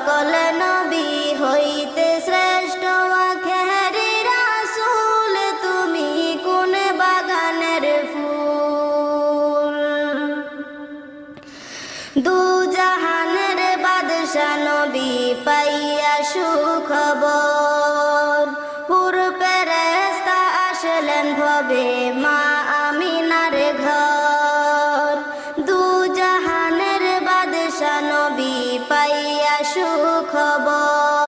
সকল নবী হইতে শ্রেষ্ঠ আখেরি রাসূল, তুমি কোন বাগানের ফুল। দু জাহানের বাদশা নবী পাইয়া সুখবর,